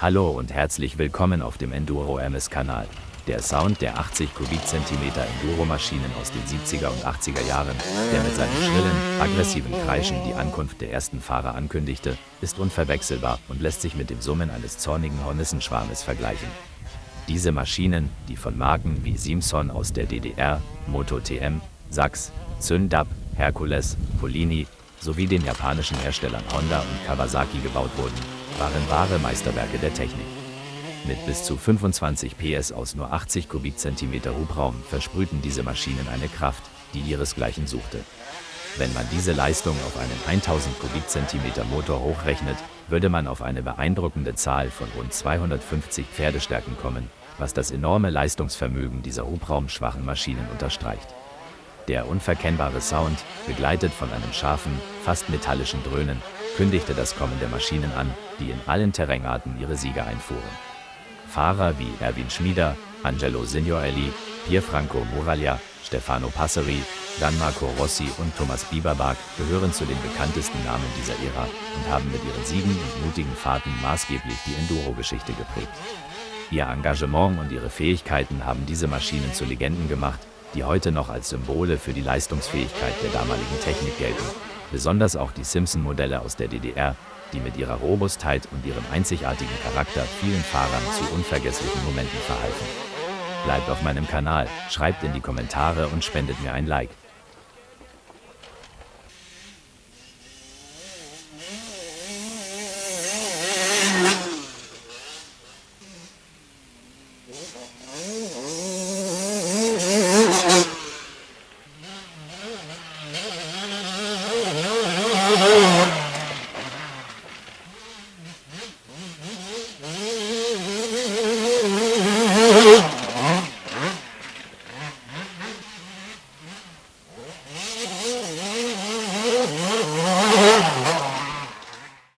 Hallo und herzlich willkommen auf dem Enduro MS Kanal. Der Sound der 80 Kubikzentimeter Enduro-Maschinen aus den 70er und 80er Jahren, der mit seinem schrillen, aggressiven Kreischen die Ankunft der ersten Fahrer ankündigte, ist unverwechselbar und lässt sich mit dem Summen eines zornigen Hornissenschwarmes vergleichen. Diese Maschinen, die von Marken wie Simson aus der DDR, Moto TM, Sachs, Zündab, Hercules, Polini sowie den japanischen Herstellern Honda und Kawasaki gebaut wurden, waren wahre Meisterwerke der Technik. Mit bis zu 25 PS aus nur 80 Kubikzentimeter Hubraum versprühten diese Maschinen eine Kraft, die ihresgleichen suchte. Wenn man diese Leistung auf einen 1000 Kubikzentimeter Motor hochrechnet, würde man auf eine beeindruckende Zahl von rund 250 Pferdestärken kommen, was das enorme Leistungsvermögen dieser hubraumschwachen Maschinen unterstreicht. Der unverkennbare Sound, begleitet von einem scharfen, fast metallischen Dröhnen, kündigte das Kommen der Maschinen an, die in allen Terrainarten ihre Siege einfuhren. Fahrer wie Erwin Schmieder, Angelo Signorelli, Pierfranco Muraglia, Stefano Passeri, Gianmarco Rossi und Thomas Biberbach gehören zu den bekanntesten Namen dieser Ära und haben mit ihren Siegen und mutigen Fahrten maßgeblich die Enduro-Geschichte geprägt. Ihr Engagement und ihre Fähigkeiten haben diese Maschinen zu Legenden gemacht, die heute noch als Symbole für die Leistungsfähigkeit der damaligen Technik gelten. Besonders auch die Simpson-Modelle aus der DDR, die mit ihrer Robustheit und ihrem einzigartigen Charakter vielen Fahrern zu unvergesslichen Momenten verhalfen. Bleibt auf meinem Kanal, schreibt in die Kommentare und spendet mir ein Like.